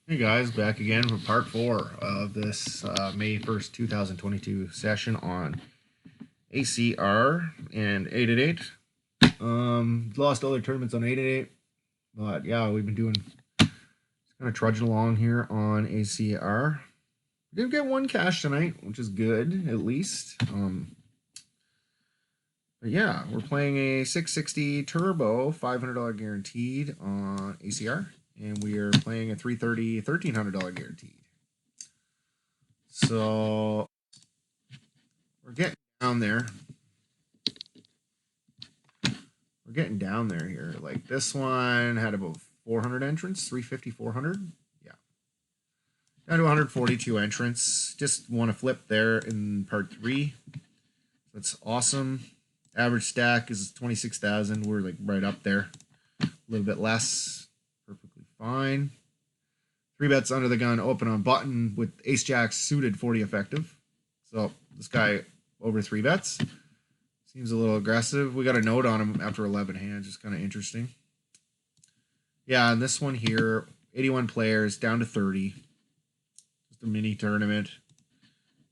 Hey guys, back again for part 4 of this May 1st, 2022 session on ACR and 888. Lost other tournaments on 888, but yeah, we've been doing kind of trudging along here on ACR. We did get one cash tonight, which is good at least. But yeah, we're playing a 660 turbo, $500 guaranteed on ACR. And we are playing a 330, $1,300 guaranteed. So we're getting down there. We're getting down there here. Like this one had about 400 entrants, 350, 400. Yeah. Down to 142 entrants. Just want to flip there in part 3. That's awesome. Average stack is 26,000. We're like right up there. A little bit less. Perfectly fine. 3 bets under the gun, open on button with ace jack suited 40 effective. So this guy over 3 bets. Seems a little aggressive. We got a note on him after 11 hands. Just kind of interesting. Yeah, and this one here, 81 players, down to 30. Just a mini tournament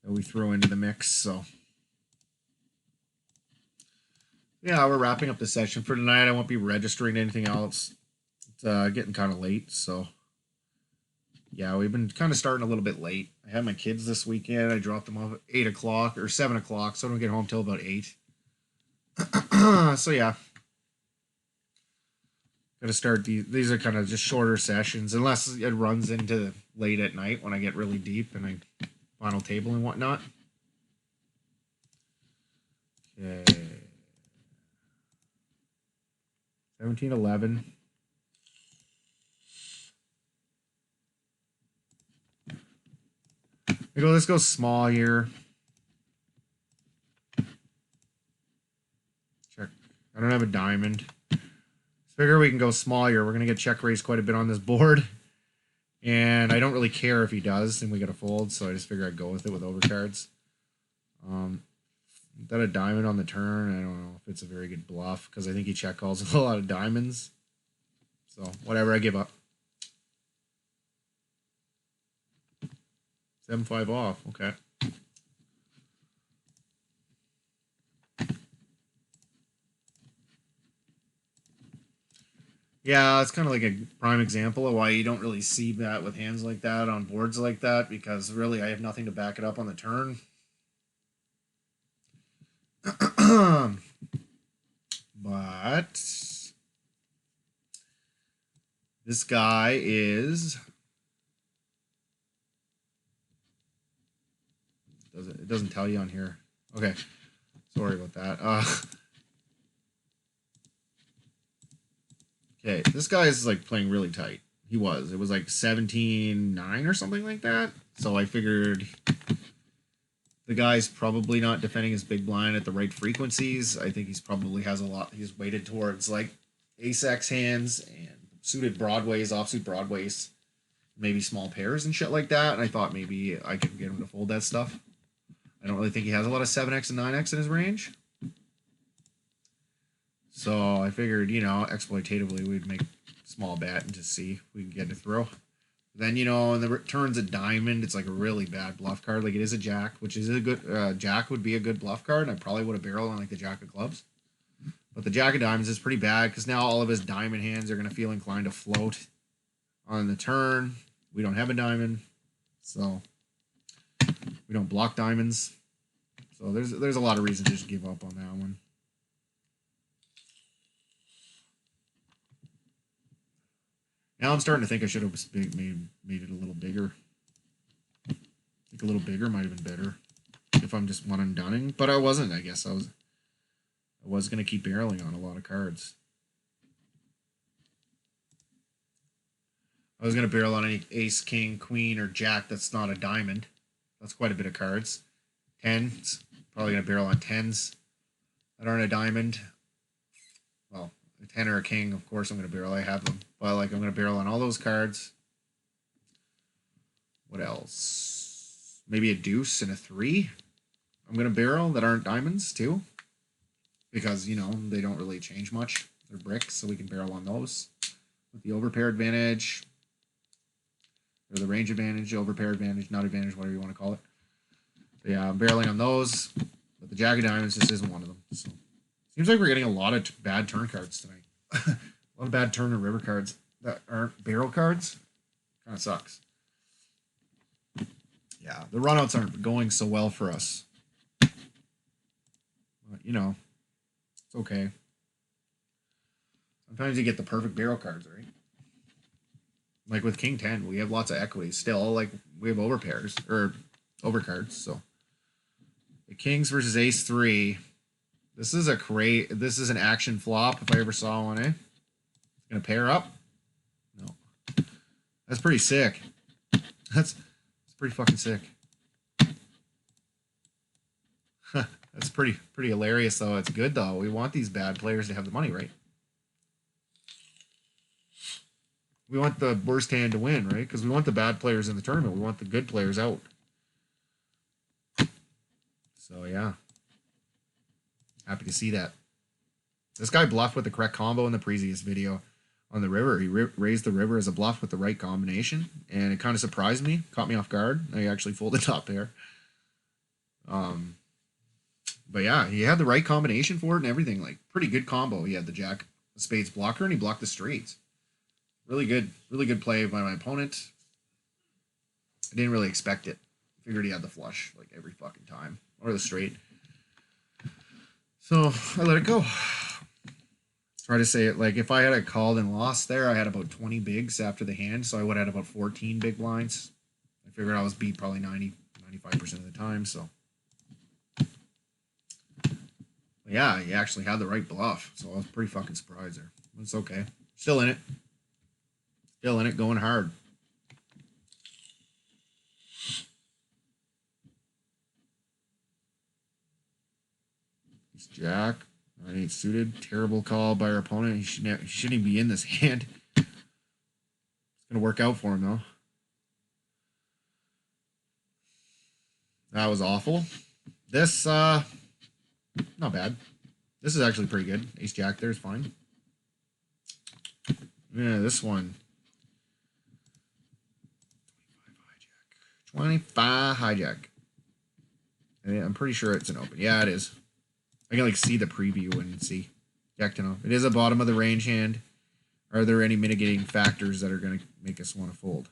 that we throw into the mix. So, yeah, we're wrapping up the session for tonight. I won't be registering anything else. It's getting kind of late, so... Yeah, we've been kind of starting a little bit late. I had my kids this weekend. I dropped them off at 8 o'clock or 7 o'clock, so I don't get home till about 8. So, yeah. Got to start these are kind of just shorter sessions, unless it runs into late at night when I get really deep and I final table and whatnot. Okay. 17-11. Let's go small here. Check. I don't have a diamond. Figure we can go small here. We're going to get check raised quite a bit on this board. And I don't really care if he does, and we got to fold, so I just figure I'd go with it with overcards. That a diamond on the turn, I don't know if it's a very good bluff, because I think he check calls with a lot of diamonds. So, whatever, I give up. 7-5 off, okay. Yeah, it's kind of like a prime example of why you don't really see that with hands like that on boards like that, because really I have nothing to back it up on the turn. But this guy is... It doesn't tell you on here. Okay. Sorry about that. Okay, this guy is like playing really tight. He was. It was like 17-9 or something like that. So I figured the guy's probably not defending his big blind at the right frequencies. I think he's probably has a lot. He's weighted towards like ace-x hands and suited broadways, offsuit broadways, maybe small pairs and shit like that. And I thought maybe I could get him to fold that stuff. I don't really think he has a lot of 7x and 9x in his range. So I figured, exploitatively we'd make small bet and just see if we can get it through. Then, in the turns a diamond, it's like a really bad bluff card. Like it is a jack, which is a good, jack would be a good bluff card. And I probably would have barreled on like the jack of clubs. But the jack of diamonds is pretty bad because now all of his diamond hands are going to feel inclined to float on the turn. We don't have a diamond, so we don't block diamonds. So there's a lot of reasons to just give up on that one. Now I'm starting to think I should have made it a little bigger. I think a little bigger might have been better if I'm just one and dunning, but I wasn't. I guess I was going to keep barreling on a lot of cards. I was going to barrel on any ace, king, queen, or jack that's not a diamond. That's quite a bit of cards. 10s, probably going to barrel on 10s that aren't a diamond. Well, a 10 or a king, of course I'm going to barrel. I have them. But like I'm going to barrel on all those cards. What else? Maybe a deuce and a 3. I'm going to barrel that aren't diamonds too. Because, they don't really change much. They're bricks, so we can barrel on those. With the overpair advantage. or the range advantage, overpair advantage, nut advantage, whatever you want to call it. So yeah, I'm barreling on those, but the Jack of Diamonds just isn't one of them. So seems like we're getting a lot of bad turn cards tonight. A lot of bad turn and river cards that aren't barrel cards. Kind of sucks. Yeah, the runouts aren't going so well for us. But, you know, it's okay. Sometimes you get the perfect barrel cards, right? Like with King 10, we have lots of equity still. Like we have overpairs or overcards. So the Kings versus Ace 3. This is an action flop if I ever saw one, eh? Gonna pair up? No. That's pretty sick. That's pretty fucking sick. That's pretty hilarious though. It's good though. We want these bad players to have the money, right? We want the worst hand to win, right? Because we want the bad players in the tournament. We want the good players out. So yeah. Happy to see that. This guy bluffed with the correct combo in the previous video on the river. He raised the river as a bluff with the right combination, and it kind of surprised me, caught me off guard. I actually folded top pair. But yeah, he had the right combination for it and everything. Like, pretty good combo. He had the Jack of Spades blocker, and he blocked the straights. Really good play by my opponent. I didn't really expect it. Figured he had the flush like every fucking time, or the straight. So I let it go. Try to say it like if I had a called and lost there, I had about 20 bigs after the hand, so I would have had about 14 big blinds. I figured I was beat probably 95% of the time, so. But yeah, he actually had the right bluff, so I was pretty fucking surprised there. It's okay. Still in it. Still in it, going hard. It's Jack. 9-8 suited. Terrible call by our opponent. He shouldn't even be in this hand. It's going to work out for him, though. That was awful. This, not bad. This is actually pretty good. Ace Jack there is fine. Yeah, this one. 25 hijack. I'm pretty sure it's an open. Yeah, it is. I can like see the preview and see. Jack 10 off. It is a bottom of the range hand. Are there any mitigating factors that are going to make us want to fold?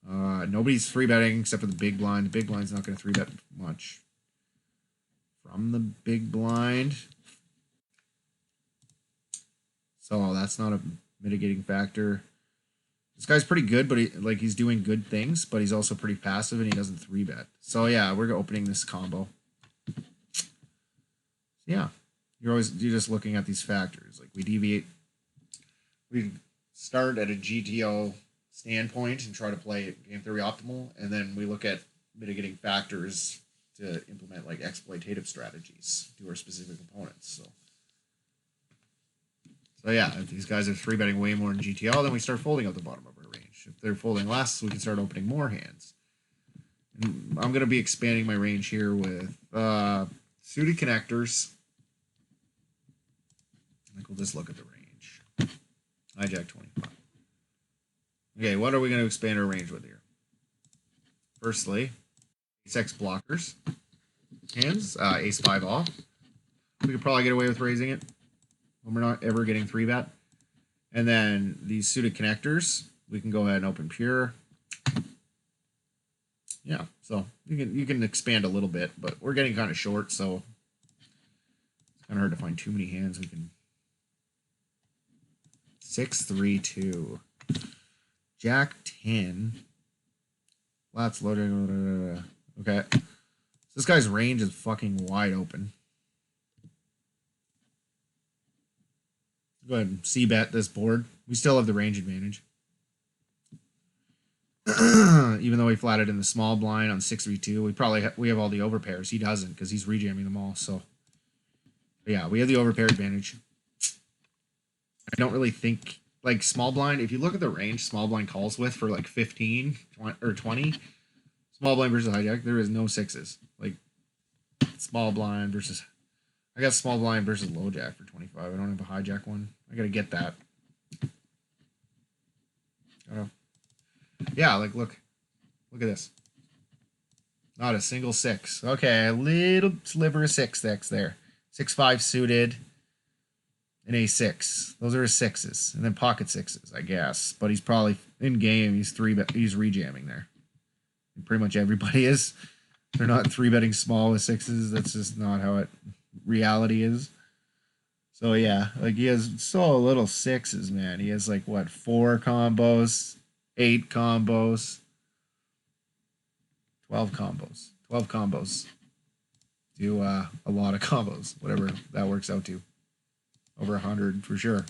Nobody's free betting except for the big blind. The big blind's not going to 3-bet much. From the big blind. So that's not a mitigating factor. This guy's pretty good, but he's doing good things, but he's also pretty passive and he doesn't 3-bet. So yeah, we're opening this combo. Yeah, you're just looking at these factors. Like we start at a GTO standpoint and try to play game theory optimal, and then we look at mitigating factors to implement like exploitative strategies to our specific opponents. So yeah, if these guys are 3-betting way more in GTL, then we start folding out the bottom of our range. If they're folding less, we can start opening more hands. And I'm going to be expanding my range here with suited connectors. I think we'll just look at the range. Hijack 25. Okay, what are we going to expand our range with here? Firstly, Ace-X blockers. Hands, Ace-5 off. We could probably get away with raising it when we're not ever getting 3-bet. And then these suited connectors, we can go ahead and open pure. Yeah, so you can expand a little bit, but we're getting kind of short, so it's kind of hard to find too many hands we can. 6-3-2. Jack 10. Flats loaded. Okay. So this guy's range is fucking wide open. Go ahead and C-bet this board. We still have the range advantage. Even though we flatted in the small blind on 6-3-2, we have all the overpairs. He doesn't because he's rejamming them all. So yeah, we have the overpair advantage. I don't really think like small blind. If you look at the range small blind calls with for like 15 or 20, small blind versus hijack, there is no sixes. Like small blind versus, I got small blind versus low jack for 25. I don't have a hijack one. I gotta get that. Yeah, like look at this. Not a single six. Okay, a little sliver of six there. 6-5 suited. An A6. Those are his sixes, and then pocket sixes, I guess. But he's probably in game. He's rejamming there. And pretty much everybody is. They're not three betting small with sixes. That's just not how reality is. So yeah, like he has so little sixes, man. He has like what 4 combos, 8 combos, 12 combos, 12 combos. Do a lot of combos, whatever that works out to. Over 100 for sure.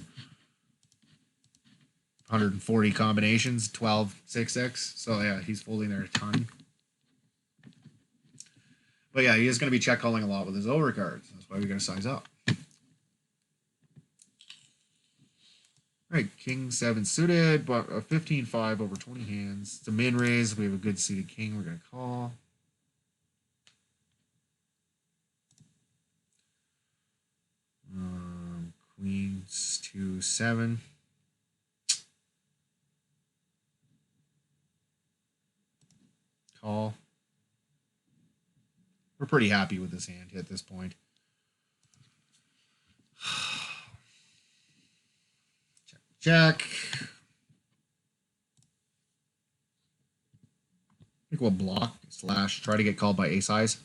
140 combinations, 12 6x. So yeah, he's folding there a ton. But yeah, he is going to be check calling a lot with his overcards. That's why we're going to size up. All right, king 7 suited, but a 15-5 over 20 hands. It's a min raise. We have a good suited king. We're going to call. Queens 2 7. Call. We're pretty happy with this hand at this point. Check. I think we'll block / try to get called by ace highs.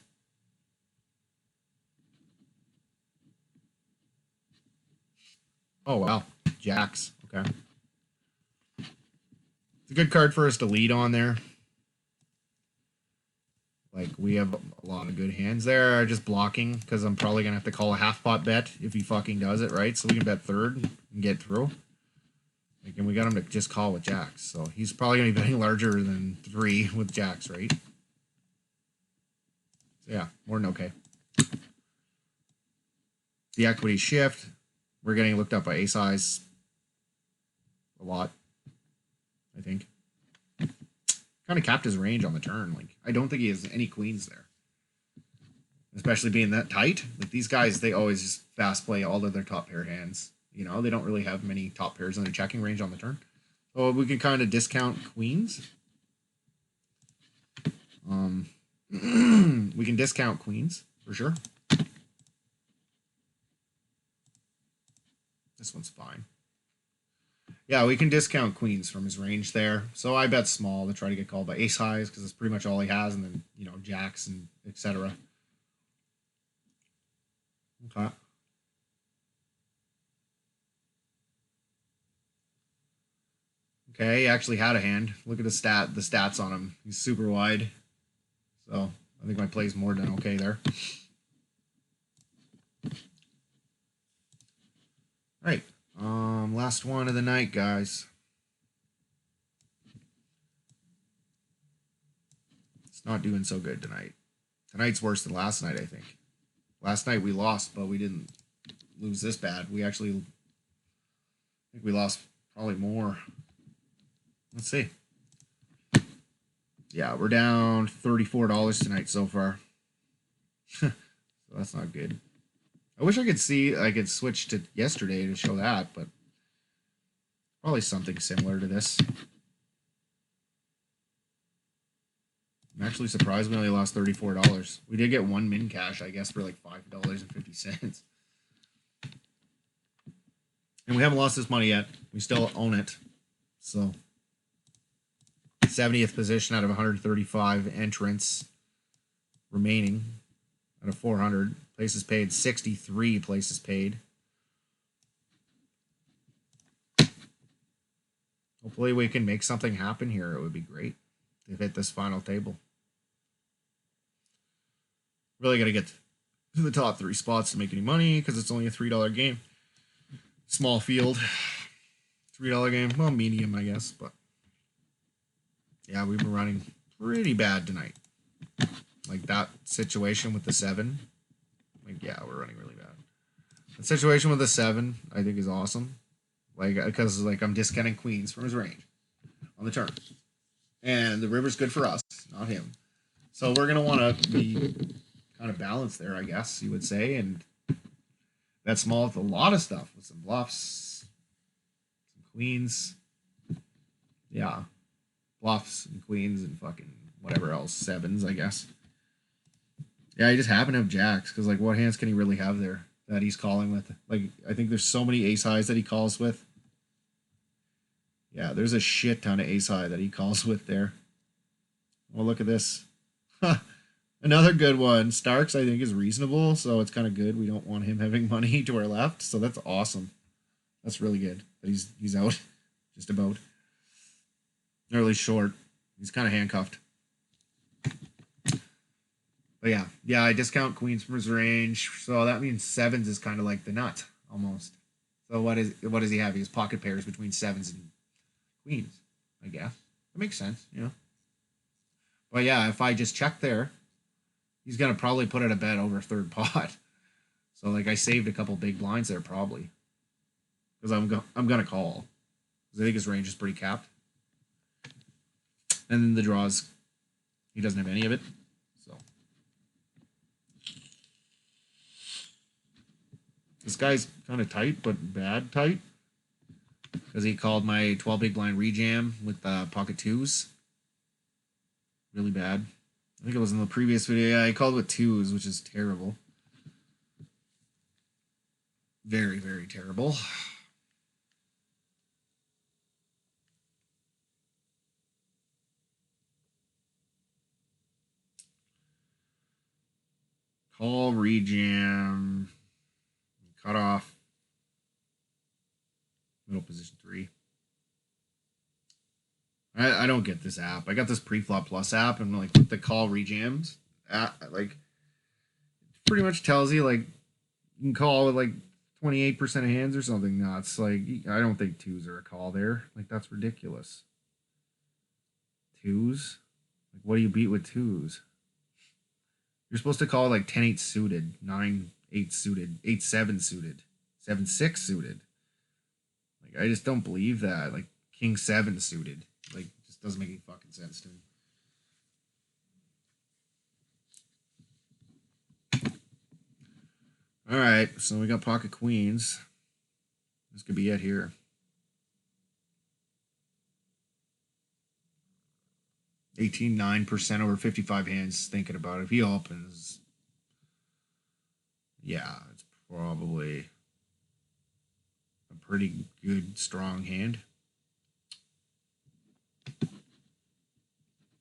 Oh, wow. Jacks. Okay. It's a good card for us to lead on there. Like, we have a lot of good hands there. Just blocking, because I'm probably going to have to call a half-pot bet if he fucking does it, right? So we can bet third and get through. Like, and we got him to just call with jacks. So he's probably going to be betting larger than 3 with jacks, right? So yeah, more than okay. The equity shift. We're getting looked up by ace highs a lot, I think. Kind of capped his range on the turn. Like, I don't think he has any queens there. Especially being that tight. Like, these guys, they always just fast play all of their top pair hands. You know, they don't really have many top pairs in their checking range on the turn. So we can kind of discount queens. We can discount queens, for sure. This one's fine. Yeah, we can discount queens from his range there. So I bet small to try to get called by ace highs because that's pretty much all he has, and then, you know, jacks and etc. Okay. Okay, he actually had a hand. Look at the stats on him. He's super wide. So I think my play's more than okay there. All right. Last one of the night, guys. It's not doing so good tonight. Tonight's worse than last night, I think. Last night we lost, but we didn't lose this bad. We actually, I think we lost probably more. Let's see. Yeah, we're down $34 tonight so far. So that's not good. I wish I could switch to yesterday to show that, but probably something similar to this. I'm actually surprised we only lost $34. We did get one min cash, I guess, for like $5.50. And we haven't lost this money yet. We still own it. So 70th position out of 135 entrants remaining out of 400. Places paid, 63 places paid. Hopefully we can make something happen here. It would be great to hit this final table. Really got to get to the top 3 spots to make any money because it's only a $3 game. Small field. $3 game. Well, medium, I guess. But yeah, we've been running pretty bad tonight. Like that situation with the 7. Like, yeah, we're running really bad. The situation with the 7, I think, is awesome. Like, because like I'm discounting queens from his range on the turn, and the river's good for us, not him. So we're gonna want to be kind of balanced there, I guess you would say, and bet small with a lot of stuff, with some bluffs, some queens. Yeah. bluffs and queens and fucking whatever else, sevens, I guess. Yeah, he just happened to have jacks, because, like, what hands can he really have there that he's calling with? Like, I think there's so many ace highs that he calls with. Yeah, there's a shit ton of ace high that he calls with there. Well, look at this. Another good one. Starks, I think, is reasonable, so it's kind of good. We don't want him having money to our left, so that's awesome. That's really good. But he's out, just about. Early short. He's kind of handcuffed. But yeah, I discount queens from his range, so that means sevens is kind of like the nut almost. So what does he have? He has pocket pairs between sevens and queens, I guess. That makes sense, you know. But yeah, if I just check there, he's gonna probably put it a bet over third pot. So like I saved a couple big blinds there probably, because I'm gonna call, because I think his range is pretty capped. And then the draws, he doesn't have any of it. So this guy's kind of tight, but bad tight, because he called my 12 big blind rejam with pocket twos. Really bad. I think it was in the previous video. Yeah, he called with twos, which is terrible. Very, very terrible. Call, rejam, cut off, middle position 3. I don't get this app. I got this pre-flop plus app, and like with the call rejams, like pretty much tells you like you can call with like 28% of hands or something nuts. Like I don't think twos are a call there. Like that's ridiculous. Twos, like what do you beat with twos? You're supposed to call like 10-8 suited, 9-8 suited, 8-7 suited, 7-6 suited. Like I just don't believe that. Like king 7 suited. Like it just doesn't make any fucking sense to me. All right, so we got pocket queens. This could be it here. 9% over 55 hands. Thinking about it, if he opens, yeah, it's probably a pretty good strong hand.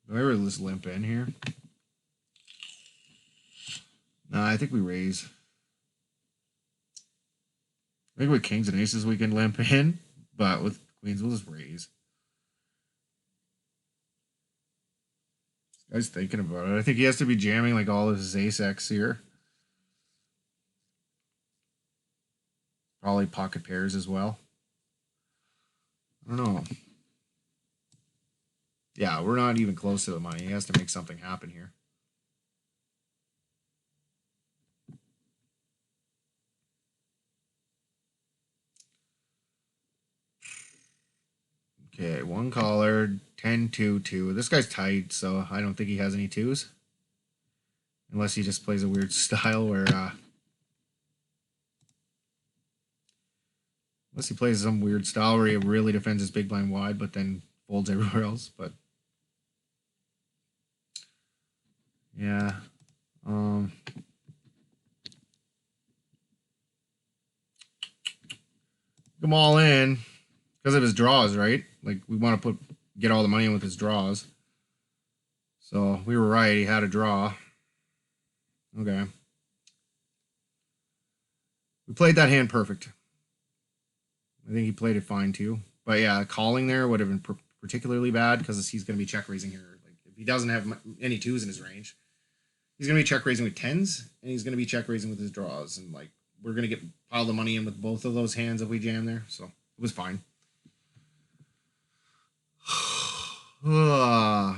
Do I really just limp in here? No, I think we raise. I think with kings and aces we can limp in, but with queens we'll just raise. This guy's thinking about it. I think he has to be jamming like all of his ace-x here. Probably pocket pairs as well. I don't know. Yeah, we're not even close to the money. He has to make something happen here. Okay, one caller, 10-2-2. This guy's tight, so I don't think he has any twos. Unless he just plays a weird style where... unless he plays some weird style where he really defends his big blind wide, but then folds everywhere else. But... yeah. Come all in. Because of his draws, right? Like, we want to get all the money in with his draws. So, we were right. He had a draw. Okay. We played that hand perfect. I think he played it fine, too. But, yeah, calling there would have been particularly bad because he's going to be check-raising here. Like, if he doesn't have any twos in his range, he's going to be check-raising with tens, and he's going to be check-raising with his draws. And, like, we're going to get piled the money in with both of those hands if we jam there. So, it was fine. How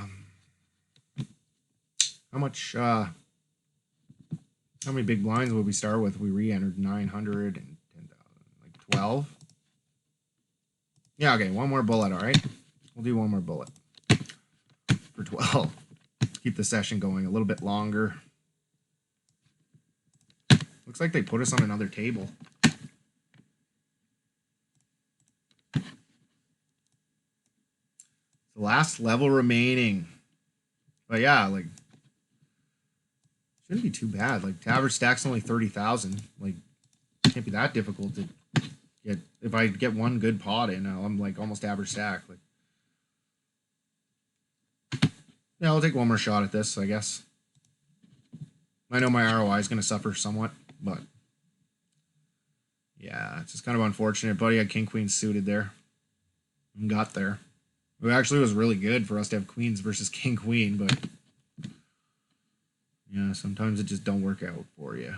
much, how many big blinds would we start with? We re-entered 900 and 10,000, like 12. Yeah, okay, one more bullet, all right? We'll do one more bullet for 12. Keep the session going a little bit longer. Looks like they put us on another table. The last Last level remaining. But yeah, like, shouldn't be too bad. Like, the average stack's only 30,000. Like, can't be that difficult to get. If I get one good pot in, I'm like almost average stack. Like, yeah, I'll take one more shot at this, I guess. I know my ROI is going to suffer somewhat, but yeah, it's just kind of unfortunate. Buddy had king queen suited there and got there. It actually was really good for us to have queens versus king queen, but yeah, sometimes it just don't work out for you.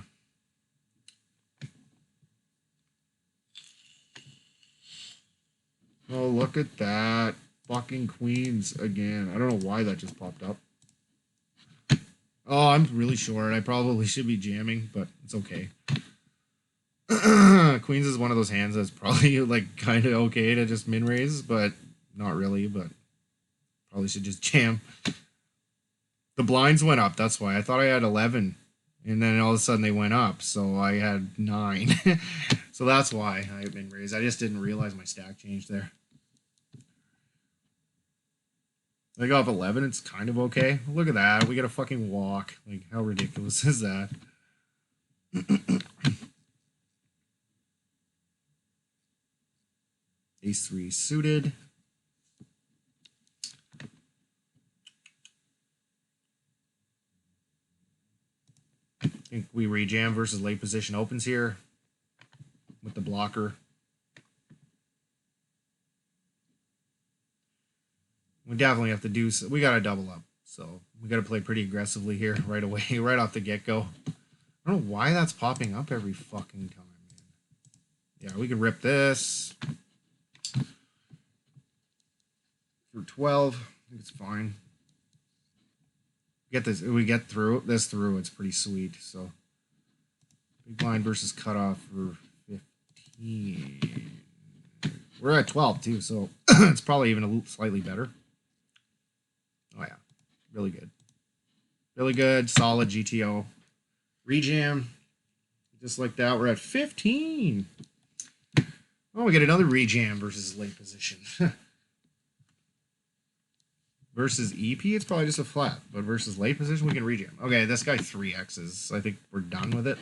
Oh, look at that. Fucking queens again. I don't know why that just popped up. Oh, I'm really short. I probably should be jamming, but it's okay. Queens is one of those hands that's probably like kind of okay to just min raise, but not really, but probably should just jam. The blinds went up, that's why. I thought I had 11, and then all of a sudden they went up, so I had 9. So that's why I min raised. I just didn't realize my stack changed there. I got up 11, it's kind of okay. Look at that, we got a fucking walk. Like, how ridiculous is that? Ace 3 suited. I think we rejam versus late position opens here with the blocker. We definitely have to do so. We got to double up. So we got to play pretty aggressively here right away, right off the get-go. I don't know why that's popping up every fucking time, man. Yeah, we can rip this. For 12, I think it's fine. Get this, we get through this through, it's pretty sweet. So big blind versus cutoff for 15. We're at 12 too, so it's probably even a slightly better. Oh yeah, really good. Really good, solid GTO. Rejam. Just like that, we're at 15. Oh, we get another rejam versus late position. Versus EP, it's probably just a flat. But versus late position, we can rejam. Okay, this guy 3Xs. I think we're done with it.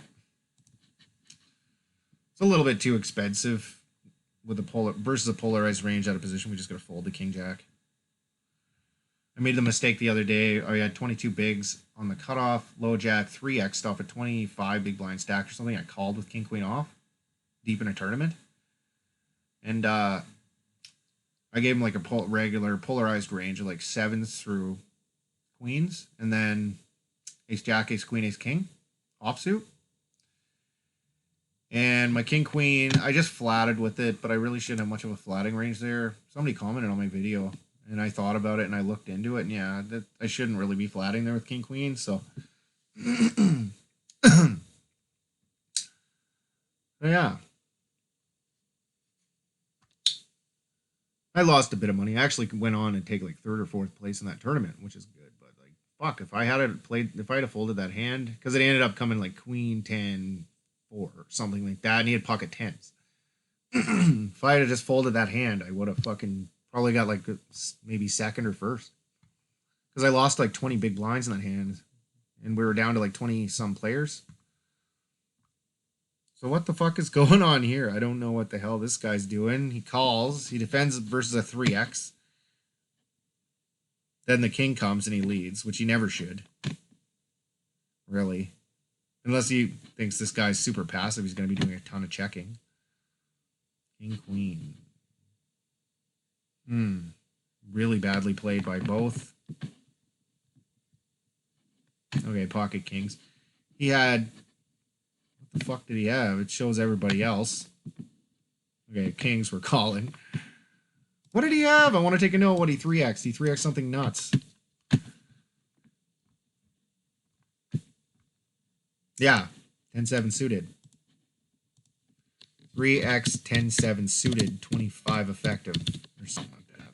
It's a little bit too expensive with a versus a polarized range out of position. We just gotta fold the king jack. I made the mistake the other day. I had 22 bigs on the cutoff, low jack, 3X off at 25 big blind stack or something. I called with king queen off deep in a tournament. And I gave him like a regular polarized range of like 7s through queens, and then ace jack, ace queen, ace king offsuit. And my king queen, I just flatted with it, but I really shouldn't have much of a flatting range there. Somebody commented on my video, and I thought about it and I looked into it, and yeah, I shouldn't really be flatting there with king queen. So yeah. I lost a bit of money. I actually went on and take like 3rd or 4th place in that tournament, which is good. But like, fuck, if I had folded that hand, because it ended up coming like queen 10 4 or something like that, and he had pocket 10s. If I had just folded that hand, I would have fucking probably got like maybe 2nd or 1st, because I lost like 20 big blinds in that hand, and we were down to like 20 some players. So what the fuck is going on here? I don't know what the hell this guy's doing. He calls. He defends versus a 3X. Then the king comes and he leads, which he never should. Really. Unless he thinks this guy's super passive, he's going to be doing a ton of checking. King, queen. Really badly played by both. Okay, pocket kings. He had... What the fuck did he have? It shows everybody else. Okay, kings were calling. What did he have? I want to take a note what he 3X'd. He 3X'd something nuts. Yeah, 10-7 suited. 3X 10-7 suited, 25 effective, or something like that.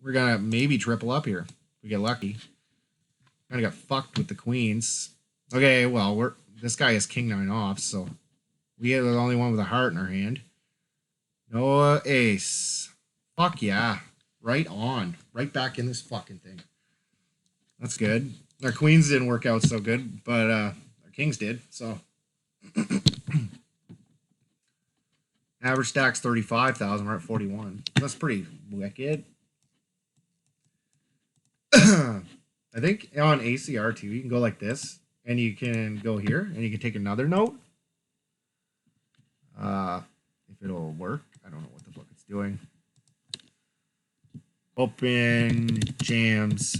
We're gonna maybe triple up here. If we get lucky. Kind of got fucked with the queens. Okay, well, this guy has king 9 off, so we are the only one with a heart in our hand. No ace. Fuck yeah. Right on. Right back in this fucking thing. That's good. Our queens didn't work out so good, but our kings did. So average stack's 35,000. We're at 41. That's pretty wicked. I think on ACR too, you can go like this, and you can go here, and you can take another note. If it'll work, I don't know what the fuck it's doing. Open jams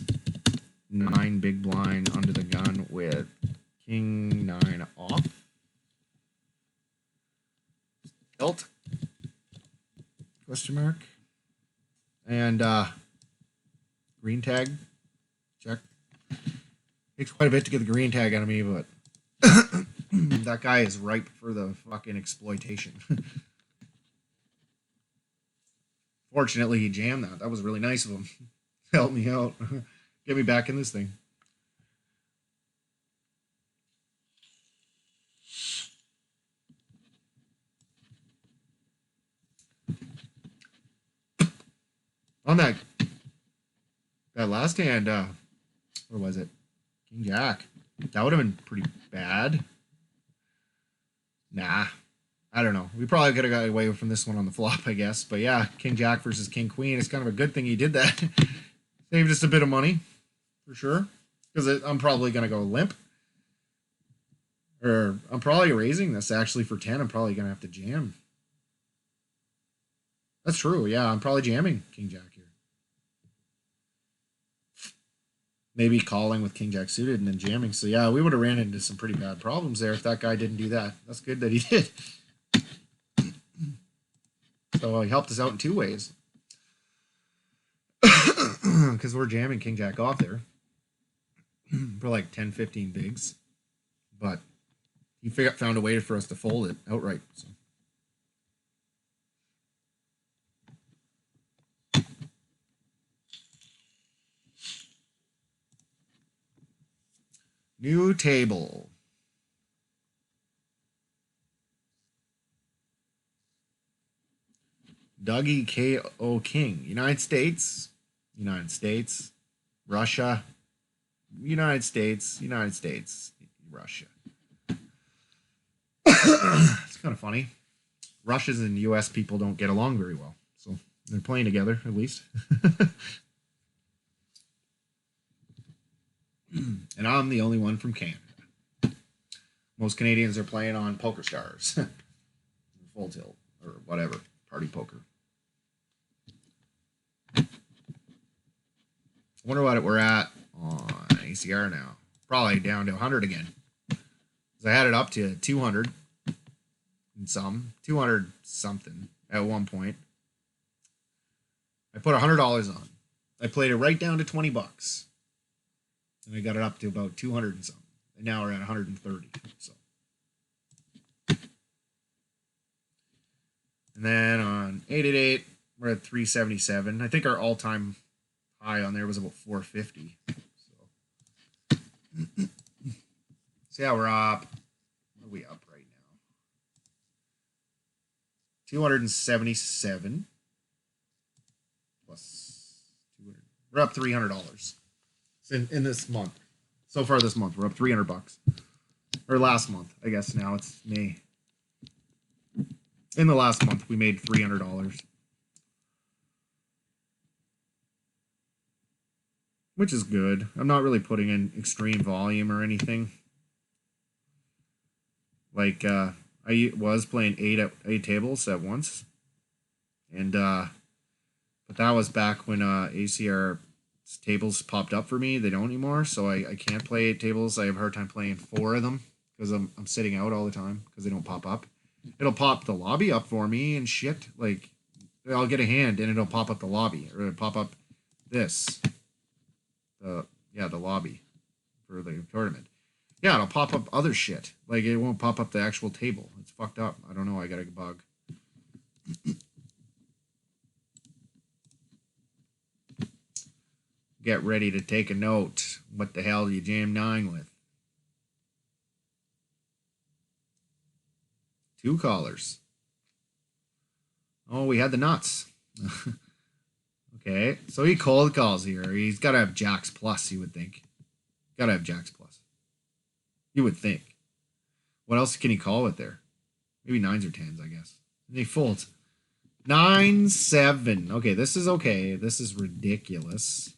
9 big blind under the gun with king 9 off. Tilt. Question mark. And green tag. Check. Takes quite a bit to get the green tag out of me, but that guy is ripe for the fucking exploitation. Fortunately, he jammed that. That was really nice of him. Help me out. Get me back in this thing. On that last hand, where was it? King Jack. That would have been pretty bad. Nah. I don't know. We probably could have got away from this one on the flop, I guess. But yeah, King Jack versus King Queen. It's kind of a good thing he did that. Saved us a bit of money, for sure. Because I'm probably going to go limp. Or I'm probably raising this, actually, for 10. I'm probably going to have to jam. That's true. Yeah, I'm probably jamming King Jack here. Maybe calling with King Jack suited and then jamming. So yeah, we would have ran into some pretty bad problems there if that guy didn't do that. That's good that he did. So he helped us out in 2 ways. Because we're jamming King Jack off there for like 10, 15 bigs. But he found a way for us to fold it outright. So. New table. Dougie K.O. King. United States. United States. Russia. United States. United States. Russia. It's kind of funny. Russians and U.S. people don't get along very well. So they're playing together, at least. And I'm the only one from Canada. Most Canadians are playing on Poker Stars. Full tilt. Or whatever. Party poker. I wonder what we're at on ACR now. Probably down to 100 again. Because I had it up to 200 and some. 200 something at one point. I put $100 on. I played it right down to 20 bucks. And I got it up to about 200 and something. And now we're at 130. So. And then on 888, we're at 377. I think our all-time high on there was about 450. So yeah, we're up. What are we up right now? 277 plus 200. We're up $300 in this month. So far this month, we're up 300 bucks. Or last month, I guess now it's May. In the last month, we made $300. Which is good. I'm not really putting in extreme volume or anything. Like, I was playing 8 tables at once. And, but that was back when ACR tables popped up for me. They don't anymore, so I can't play 8 tables. I have a hard time playing 4 of them because I'm sitting out all the time because they don't pop up. It'll pop the lobby up for me and shit. Like, I'll get a hand and it'll pop up the lobby, or it'll pop up this. The lobby for the tournament. Yeah, it'll pop up other shit. Like, it won't pop up the actual table. It's fucked up. I don't know. I got a bug. Get ready to take a note. What the hell do you jam 9 with? 2 callers. Oh, we had the nuts. Okay, so he cold calls here. He's got to have jacks plus, you would think. Got to have jacks plus. You would think. What else can he call with there? Maybe 9s or 10s, I guess. And he folds. 9-7. Okay, this is okay. This is ridiculous.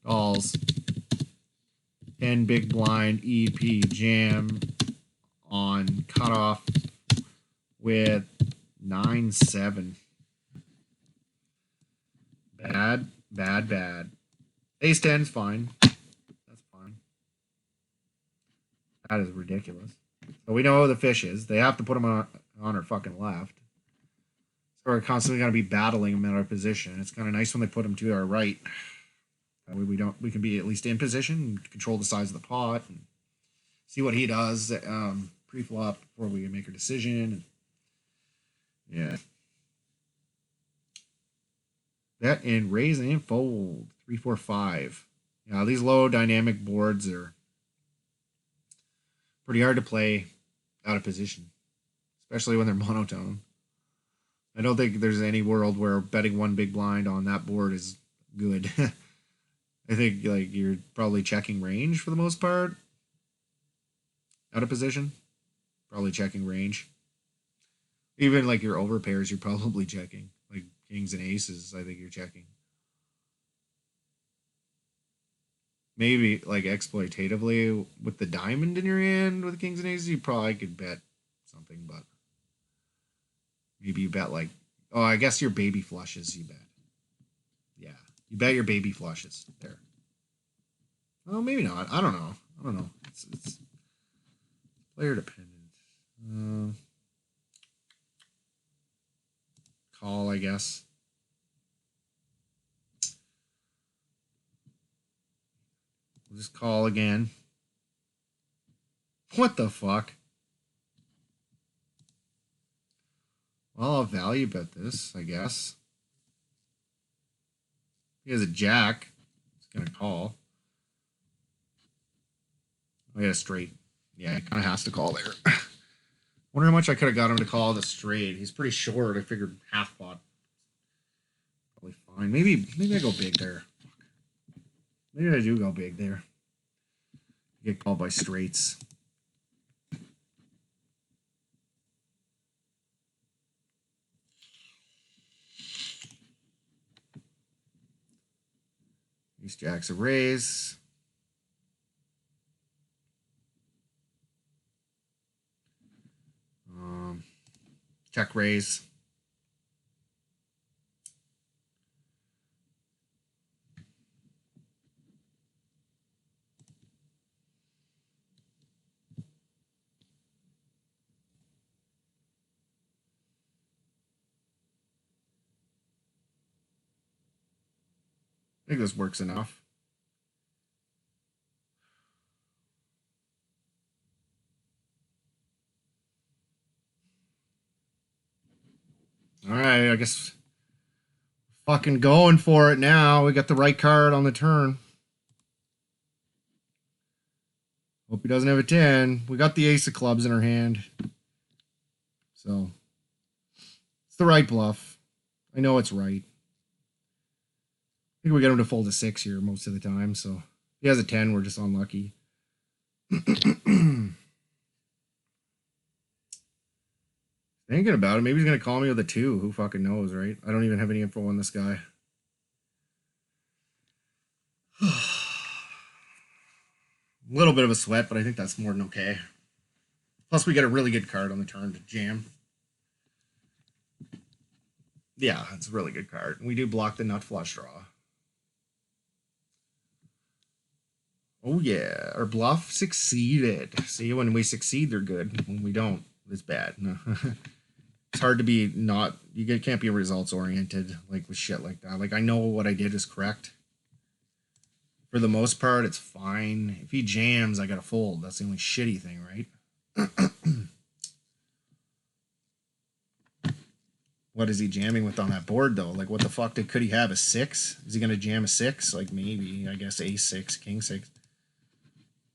Calls. 10 big blind EP jam on cutoff with 9-7. Bad, bad, bad. Ace 10's fine. That's fine. That is ridiculous. So we know who the fish is. They have to put him on our fucking left. So we're constantly going to be battling him in our position. It's kind of nice when they put him to our right. That way we can be at least in position and control the size of the pot and see what he does pre-flop before we make a decision. Yeah. Bet and raise and fold. 3-4-5. Yeah, these low dynamic boards are pretty hard to play out of position, especially when they're monotone. I don't think there's any world where betting one big blind on that board is good. I think like you're probably checking range for the most part. Out of position, probably checking range. Even like your over pairs, you're probably checking. Like kings and aces, I think you're checking. Maybe like exploitatively with the diamond in your hand with kings and aces, you probably could bet something, but maybe you bet like, oh, I guess your baby flushes you bet. Yeah, you bet your baby flushes there. Well, maybe not. I don't know. It's player dependent. Call, I guess. We'll just call again. What the fuck? Well, I'll value bet this, I guess. He has a jack. He's going to call. Oh, yeah, straight. Yeah, he kind of has to call there. Wonder how much I could have got him to call the straight. He's pretty short. I figured half pot. Probably fine. Maybe I go big there. Maybe I do go big there. Get called by straights. These jacks a raise. Check raise. I think this works enough. All right, I guess fucking going for it now. We got the right card on the turn. Hope he doesn't have a 10. We got the ace of clubs in our hand. So, it's the right bluff. I know it's right. I think we get him to fold a 6 here most of the time. So, if he has a 10, we're just unlucky. Thinking about it, maybe he's going to call me with a 2. Who fucking knows, right? I don't even have any info on this guy. A little bit of a sweat, but I think that's more than okay. Plus, we get a really good card on the turn to jam. Yeah, it's a really good card. We do block the nut flush draw. Oh, yeah. Our bluff succeeded. See, when we succeed, they're good. When we don't, it's bad. No. It's hard to be not... You can't be results-oriented like with shit like that. Like, I know what I did is correct. For the most part, it's fine. If he jams, I gotta fold. That's the only shitty thing, right? What is he jamming with on that board, though? Like, what the fuck could he have? A 6? Is he gonna jam a 6? Like, maybe. I guess a6, king 6.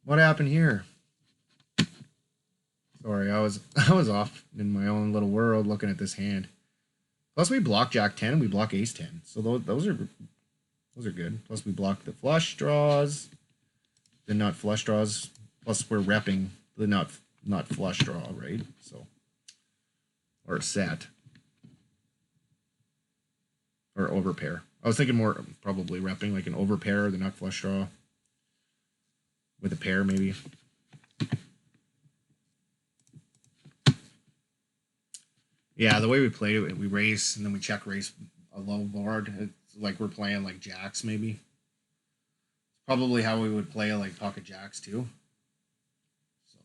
What happened here? Sorry, I was off in my own little world looking at this hand. Plus we block Jack 10 and we block Ace 10. So those are good. Plus we block the flush draws, the nut flush draws. Plus we're repping the nut flush draw, right? So or set or overpair. I was thinking more probably repping like an overpair or the nut flush draw with a pair maybe. Yeah, the way we played it, we raise and then we check raise a low board. It's like we're playing like jacks maybe. It's probably how we would play like pocket jacks too. So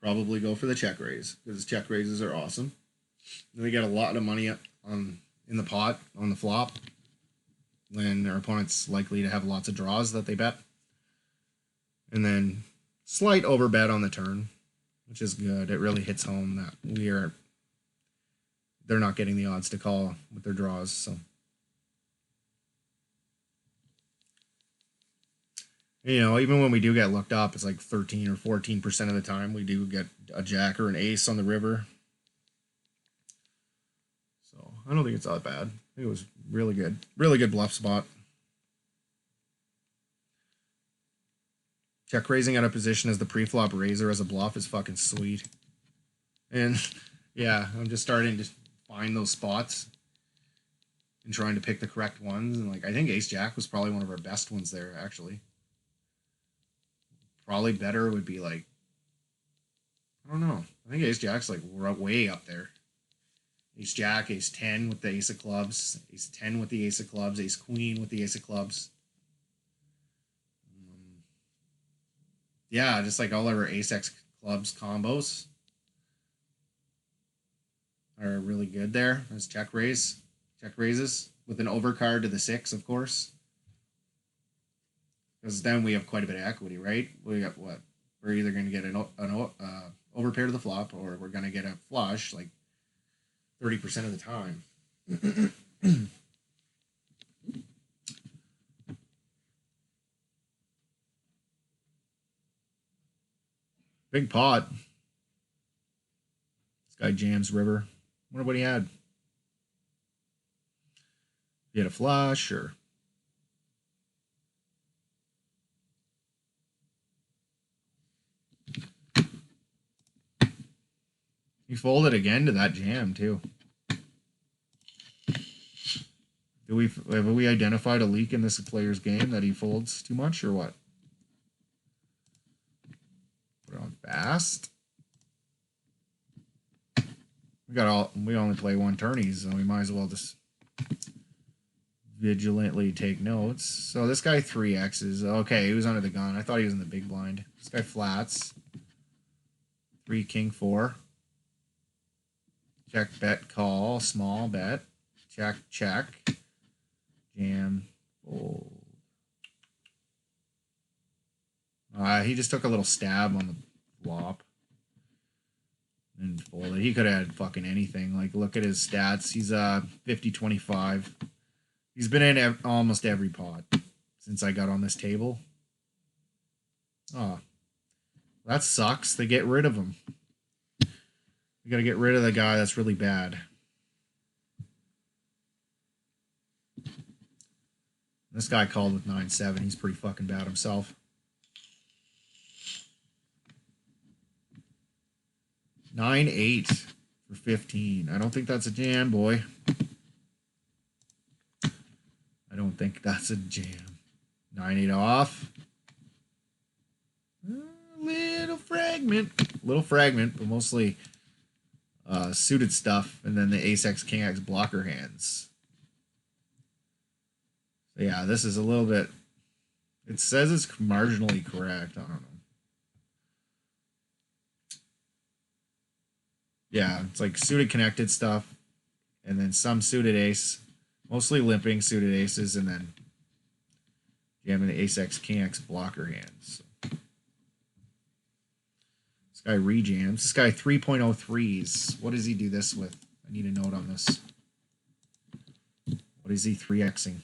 probably go for the check raise because check raises are awesome. Then we get a lot of money in the pot on the flop when our opponent's likely to have lots of draws that they bet. And then slight overbet on the turn, which is good. It really hits home that they're not getting the odds to call with their draws. So, you know, even when we do get looked up, it's like 13 or 14% of the time we do get a jack or an ace on the river. So I don't think it's that bad. I think it was really good bluff spot. Check raising out of position as the pre-flop raiser as a bluff is fucking sweet. And yeah, I'm just starting to find those spots and trying to pick the correct ones. And like, I think Ace Jack was probably one of our best ones there, actually. Probably better would be like, I don't know. I think Ace Jack's like way up there. Ace Jack, Ace 10 with the Ace of Clubs, Ace 10 with the Ace of Clubs, Ace Queen with the Ace of Clubs. Yeah, just like all of our Ace X Clubs combos are really good there. There's check raises with an overcard to the 6, of course. Because then we have quite a bit of equity, right? We got what? We're either going to get an overpair to the flop or we're going to get a flush like 30% of the time. Big pot. This guy jams river. Wonder what he had. He had a flush or... He folded again to that jam too. Have we identified a leak in this player's game that he folds too much or what? Put it on fast. We only play one tourneys, so we might as well just vigilantly take notes. So this guy 3X's. Okay, he was under the gun. I thought he was in the big blind. This guy flats. 3 king 4. Check, bet, call, small bet. Check, check. Jam, fold. He just took a little stab on the flop and folded. He could have had fucking anything. Like, look at his stats. He's 50-25. He's been in almost every pot since I got on this table. Oh, that sucks. They get rid of him. You gotta get rid of the guy that's really bad. This guy called with 9-7. He's pretty fucking bad himself. 9-8 for 15. I don't think that's a jam, boy. I don't think that's a jam. 9-8 off. Little fragment, but mostly suited stuff, and then the Ace X King X blocker hands. So yeah, this is a little bit. It says it's marginally correct. I don't know. Yeah, it's like suited connected stuff, and then some suited ace, mostly limping suited aces, and then jamming the Ace X King X blocker hands. So. This guy rejams. This guy 3.03s. What does he do this with? I need a note on this. What is he 3Xing?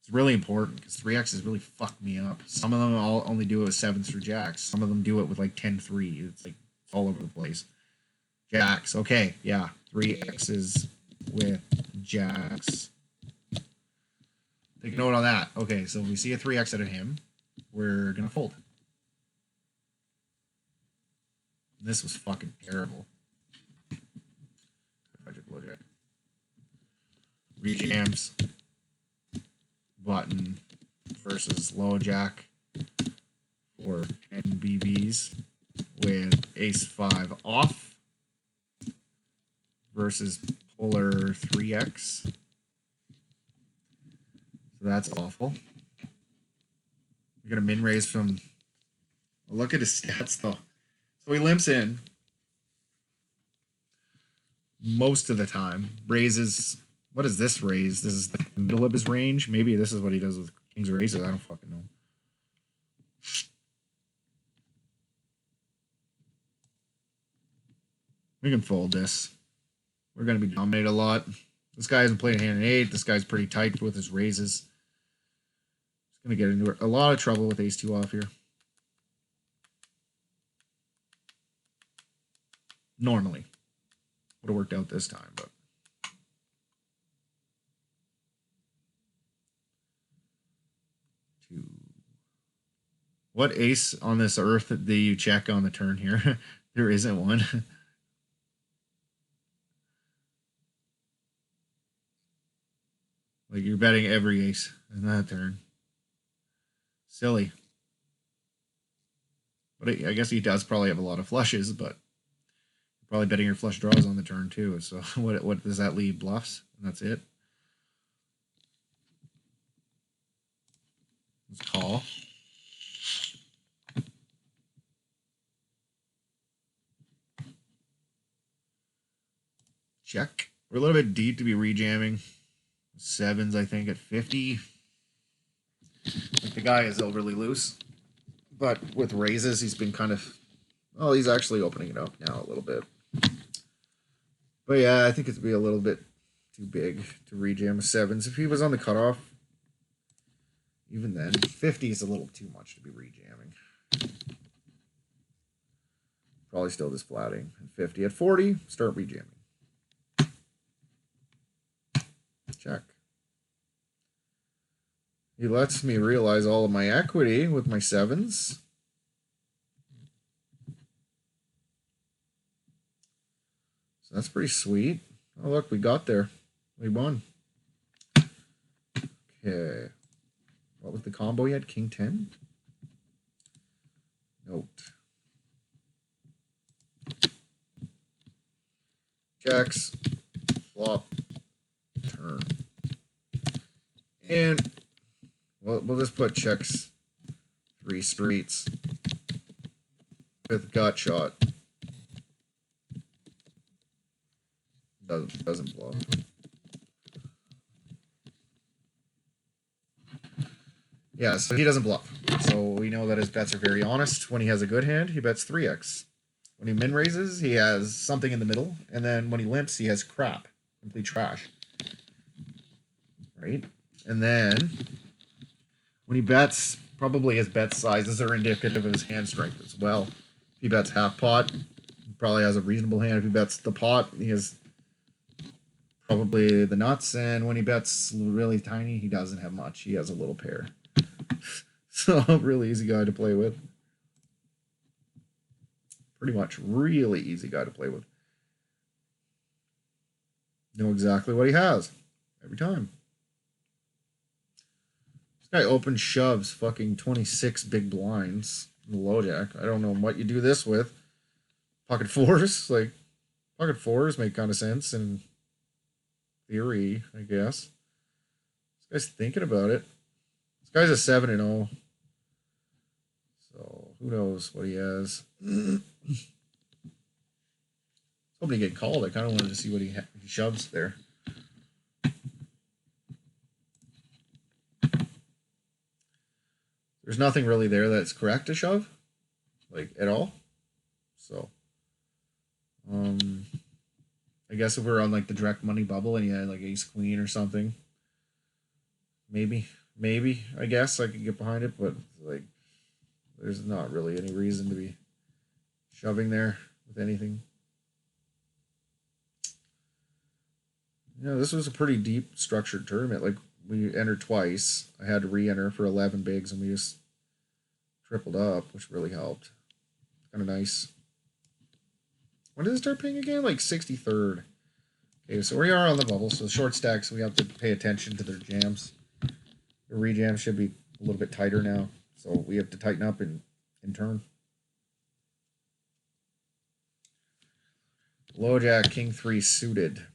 It's really important because 3X's really fucked me up. Some of them all only do it with 7s through jacks. Some of them do it with like 10-3. It's like it's all over the place. Jacks. Okay, yeah. 3X's with jacks. Take note on that. Okay, so if we see a 3X out of him, we're going to fold. This was fucking terrible. If I just look at it. Rejams. Button versus low jack for 10 BBs with ace 5 off versus polar 3X. So that's awful. We're going to min raise from... Look at his stats though. So he limps in most of the time. Raises... What is this raise? This is the middle of his range? Maybe this is what he does with kings or aces. I don't fucking know. We can fold this. We're going to be dominated a lot. This guy hasn't played a hand in 8. This guy's pretty tight with his raises. He's going to get into a lot of trouble with ace 2 off here. Normally. Would have worked out this time, but... What ace on this earth do you check on the turn here? There isn't one. Like you're betting every ace in that turn. Silly. But I guess he does probably have a lot of flushes, but you're probably betting your flush draws on the turn too. So what does that leave? Bluffs? And that's it. Let's call. Check. We're a little bit deep to be rejamming. 7s, I think, at 50. Like the guy is overly loose. But with raises, he's been kind of... Oh, he's actually opening it up now a little bit. But yeah, I think it'd be a little bit too big to rejam with 7s. If he was on the cutoff, even then, 50 is a little too much to be rejamming. Probably still just flatting. 50 at 40, start rejamming. Check. He lets me realize all of my equity with my 7s. So that's pretty sweet. Oh, look, we got there. We won. Okay. What was the combo he had? King 10? Note. Checks. Flop. Turn. And we'll just put checks 3 streets with gut shot. Doesn't bluff. Yeah, so he doesn't bluff. So we know that his bets are very honest. When he has a good hand, he bets 3x. When he min raises, he has something in the middle, and then when he limps, he has crap, complete trash. Right? And then when he bets, probably his bet sizes are indicative of his hand strength as well. If he bets half pot, he probably has a reasonable hand. If he bets the pot, he has probably the nuts. And when he bets really tiny, he doesn't have much. He has a little pair. So, really easy guy to play with. Pretty much really easy guy to play with. Know exactly what he has every time. Guy open shoves fucking 26 big blinds in the low jack. I don't know what you do this with. Pocket 4s? Like, pocket 4s make kind of sense in theory, I guess. This guy's thinking about it. This guy's a 7-0. So, who knows what he has. Hoping to get called. I kind of wanted to see what he shoves there. There's nothing really there that's correct to shove, like, at all. So, I guess if we're on, like, the direct money bubble and he had, like, ace queen or something, maybe maybe, I guess I could get behind it, but like, there's not really any reason to be shoving there with anything. You know, this was a pretty deep structured tournament. Like, we entered twice. I had to re-enter for 11 bigs, and we just tripled up, which really helped. Kind of nice. When did it start paying again? Like 63rd. Okay, so we are on the bubble. So the short stacks, we have to pay attention to their jams. The rejam should be a little bit tighter now. So we have to tighten up in turn. Low jack, king 3 suited.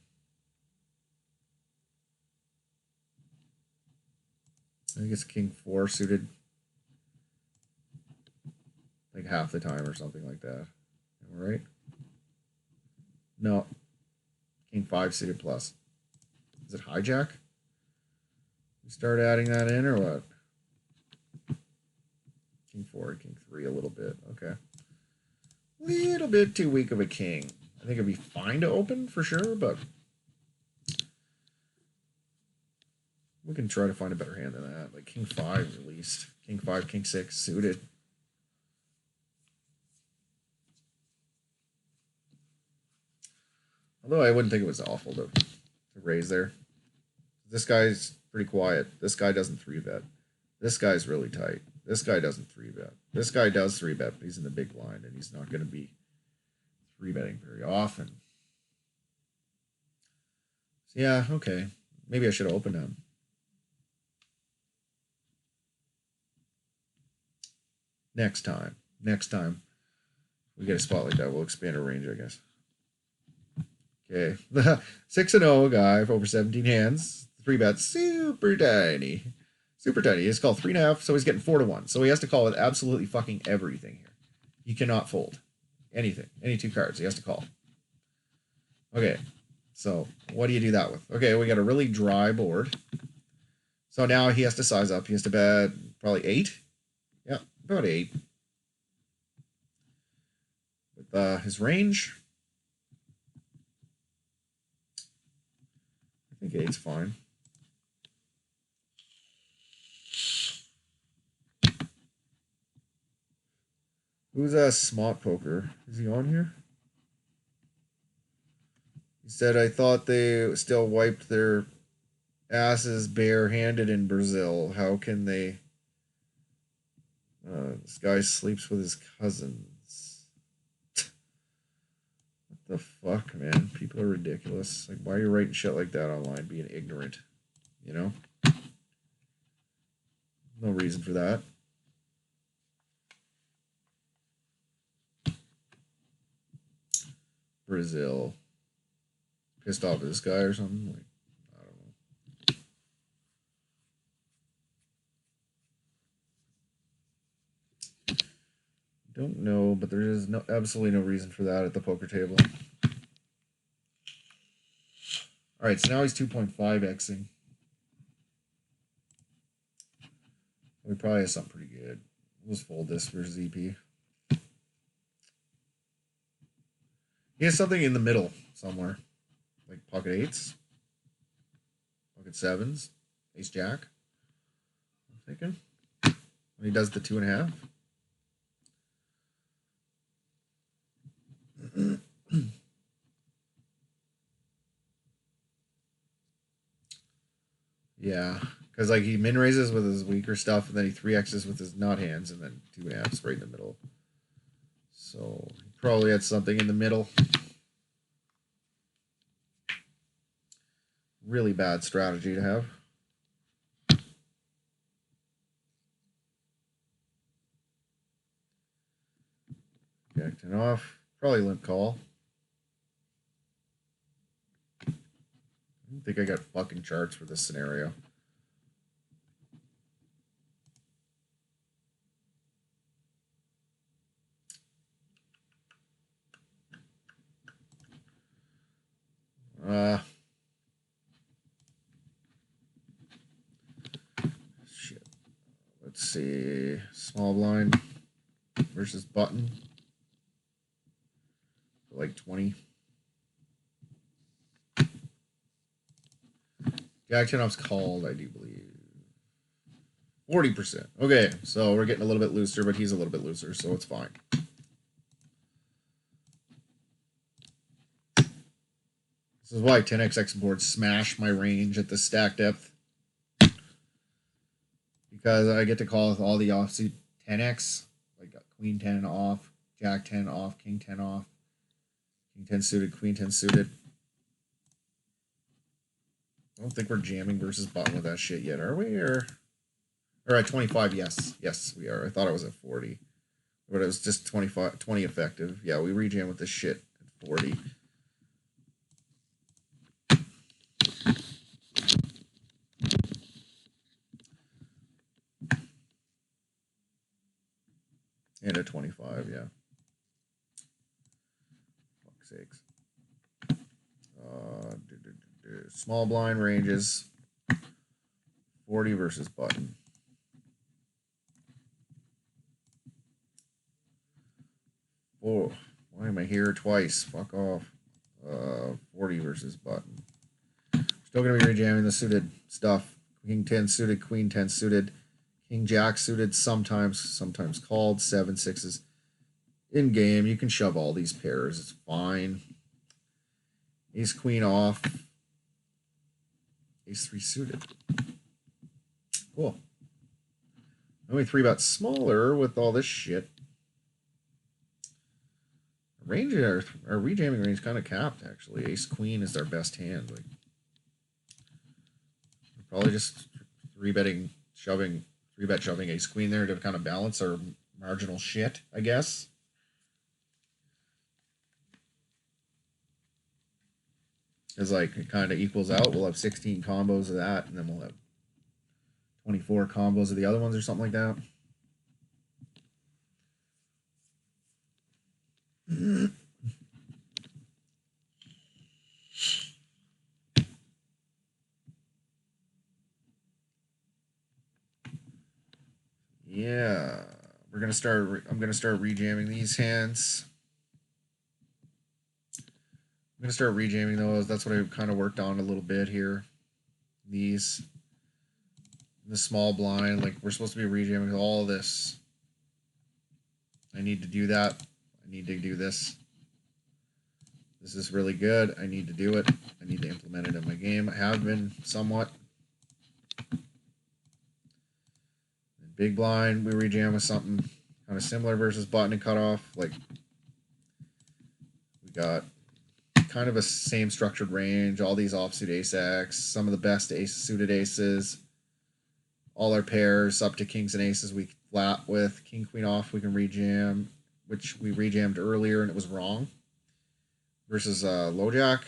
I think it's king 4 suited. Like half the time or something like that. Am I right? No. King 5 suited plus. Is it hijack? We start adding that in or what? King 4, king 3 a little bit. Okay. Little bit too weak of a king. I think it'd be fine to open for sure, but we can try to find a better hand than that. Like king 5 at least. King 5, king 6 suited. Although I wouldn't think it was awful to raise there. This guy's pretty quiet. This guy doesn't 3-bet. This guy's really tight. This guy doesn't 3-bet. This guy does 3-bet, but he's in the big blind, and he's not going to be 3-betting very often. So yeah, okay. Maybe I should have opened him. Next time we get a spot like that, we'll expand our range, I guess. Okay. 6-0 guy for over 17 hands. 3-bet, super tiny. Super tiny. He's called 3.5, so he's getting 4-1. So he has to call with absolutely fucking everything here. He cannot fold anything. Any 2 cards. He has to call. Okay. So what do you do that with? Okay, we got a really dry board. So now he has to size up. He has to bet probably 8. Yeah, about 8. With his range, I think 8's fine. Who's a Smart Poker? Is he on here? He said, I thought they still wiped their asses barehanded in Brazil. How can they? This guy sleeps with his cousins. What the fuck, man? People are ridiculous. Like, why are you writing shit like that online, being ignorant? You know? No reason for that. Brazil. Pissed off at this guy or something? Like, I don't know, but there is absolutely no reason for that at the poker table. All right, so now he's 2.5xing. We probably have something pretty good. We'll just fold this for ZP. He has something in the middle somewhere. Like pocket 8s. Pocket 7s. Ace Jack. I'm thinking. When he does the 2.5. Yeah, because like he min raises with his weaker stuff, and then he 3x's with his not hands, and then 2.5's right in the middle. So he probably had something in the middle. Really bad strategy to have. Jack 10 off. Probably limp call. I don't think I got fucking charts for this scenario. Shit. Let's see. Small blind versus button. Like 20. Jack 10 off's called, I do believe. 40%. Okay, so we're getting a little bit looser, but he's a little bit looser, so it's fine. This is why 10x boards smash my range at the stack depth. Because I get to call with all the offsuit 10x. Like queen 10 off, jack 10 off, king 10 off, king 10 suited, queen 10 suited. I don't think we're jamming versus button with that shit yet, are we? Or at 25, yes. Yes, we are. I thought it was at 40. But it was just 25, 20 effective. Yeah, we rejam with this shit at 40. And at 25, yeah. Fuck's sakes. Small blind ranges. 40 versus button. Oh, why am I here twice? Fuck off. 40 versus button. Still going to be rejamming the suited stuff. King 10 suited, queen 10 suited, king jack suited, sometimes called, 7 6s. In game, you can shove all these pairs. It's fine. Ace queen off. Ace 3 suited. Cool. Only 3-bet smaller with all this shit. Range, our rejamming range kind of capped, actually. Ace queen is our best hand. Like, we're probably just 3-bet shoving ace queen there to kind of balance our marginal shit, I guess. Because, like, it kind of equals out. We'll have 16 combos of that, and then we'll have 24 combos of the other ones or something like that. Yeah, we're gonna start. I'm gonna start rejamming these hands. I'm gonna start rejamming those. That's what I kind of worked on a little bit here. These, the small blind, like we're supposed to be rejamming all of this. I need to do that. I need to do this. This is really good. I need to do it. I need to implement it in my game. I have been somewhat. Big blind, we rejam with something kind of similar versus button and cutoff. Like, we got kind of a same structured range, all these offsuit ace-x, some of the best ace-suited aces, all our pairs up to kings and aces we flat with. King, queen off, we can rejam, which we rejammed earlier and it was wrong. Versus low jack.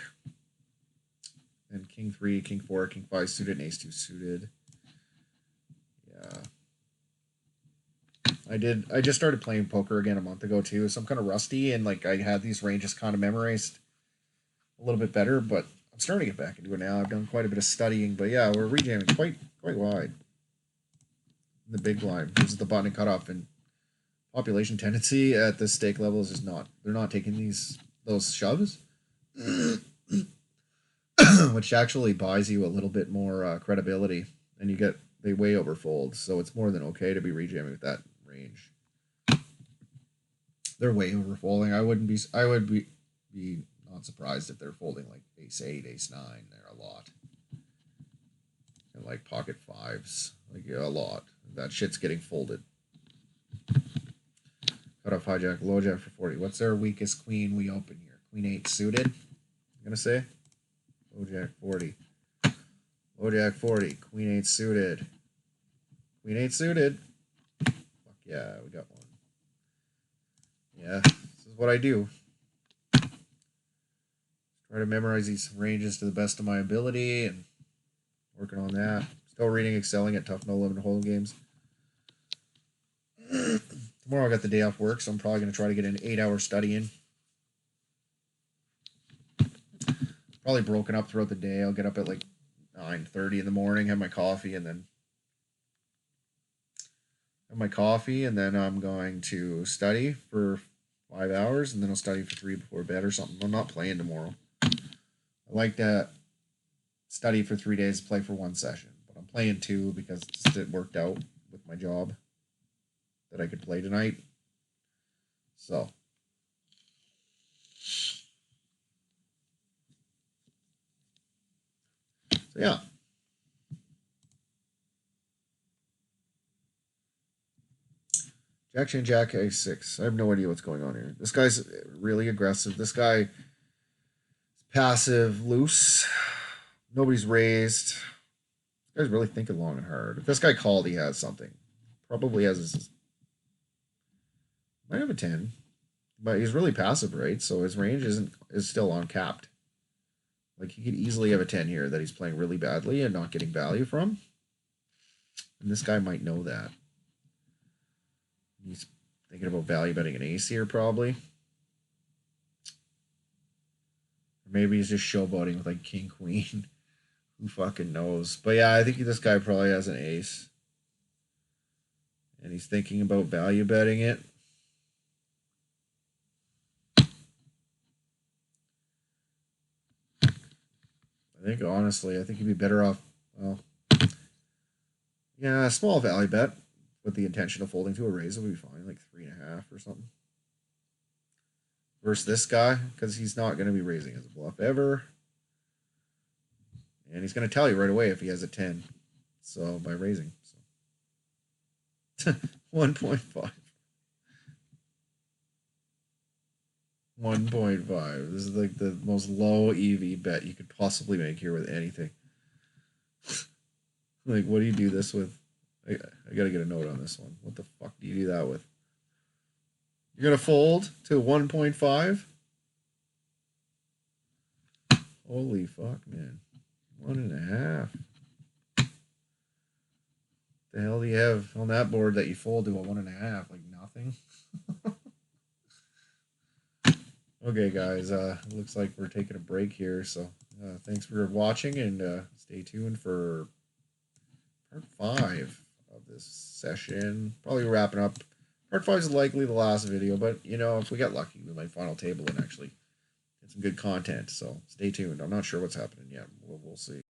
And king 3, king 4, king 5 suited, and ace 2 suited. Yeah. I just started playing poker again a month ago too, so I'm kind of rusty and like I had these ranges kind of memorized a little bit better, but I'm starting to get back into it now. I've done quite a bit of studying, but yeah, we're rejamming quite wide. In the big blind, this is the button and cutoff, and population tendency at the stake level is just not. They're not taking those shoves, which actually buys you a little bit more credibility, and they way overfold, so it's more than okay to be rejamming with that range. They're way overfolding. I would be not surprised if they're folding like ace 8, ace 9 there a lot. And like pocket 5s, like yeah, a lot. That shit's getting folded. Cut off hijack, low jack for 40. What's our weakest queen we open here? Queen 8 suited, I'm gonna say. Low jack 40. Low jack 40. Queen 8 suited. Queen 8 suited. Fuck yeah, we got one. Yeah, this is what I do. Try to memorize these ranges to the best of my ability and working on that. Still reading, excelling at tough no limit hold'em games. Tomorrow I got the day off work, so I'm probably going to try to get an 8-hour study in. Probably broken up throughout the day. I'll get up at like 9:30 in the morning, have my coffee, and then I'm going to study for 5 hours, and then I'll study for 3 before bed or something. I'm not playing tomorrow. I like to study for 3 days, play for 1 session, but I'm playing 2 because it worked out. with my job that I could play tonight. So yeah. Jack Chin Jack A6. I have no idea what's going on here. This guy's really aggressive. This guy is passive, loose. Nobody's raised. This guy's really thinking long and hard. If this guy called, he has something. Probably has his... Might have a 10. But he's really passive, right? So his range is still uncapped. Like, he could easily have a 10 here that he's playing really badly and not getting value from. And this guy might know that. He's thinking about value betting an ace here, probably. Or maybe he's just showboating with, like, king, queen. Who fucking knows? But yeah, I think this guy probably has an ace. And he's thinking about value betting it. I think, honestly, I think he'd be better off, well, yeah, a small value bet with the intention of folding to a raise would be fine, like 3.5 or something. Versus this guy, because he's not going to be raising as a bluff ever. And he's going to tell you right away if he has a 10. So, by raising. So. 1.5. 1.5. This is like the most low EV bet you could possibly make here with anything. Like, what do you do this with? I gotta get a note on this one. What the fuck do you do that with? You're gonna fold to 1.5? Holy fuck, man. 1.5. The hell do you have on that board that you fold to a 1.5? Like nothing? Okay, guys, looks like we're taking a break here, so thanks for watching, and stay tuned for part 5 of this session. Probably wrapping up. Part 5 is likely the last video, but, you know, if we get lucky, we might final table and actually get some good content, so stay tuned. I'm not sure what's happening yet. We'll see.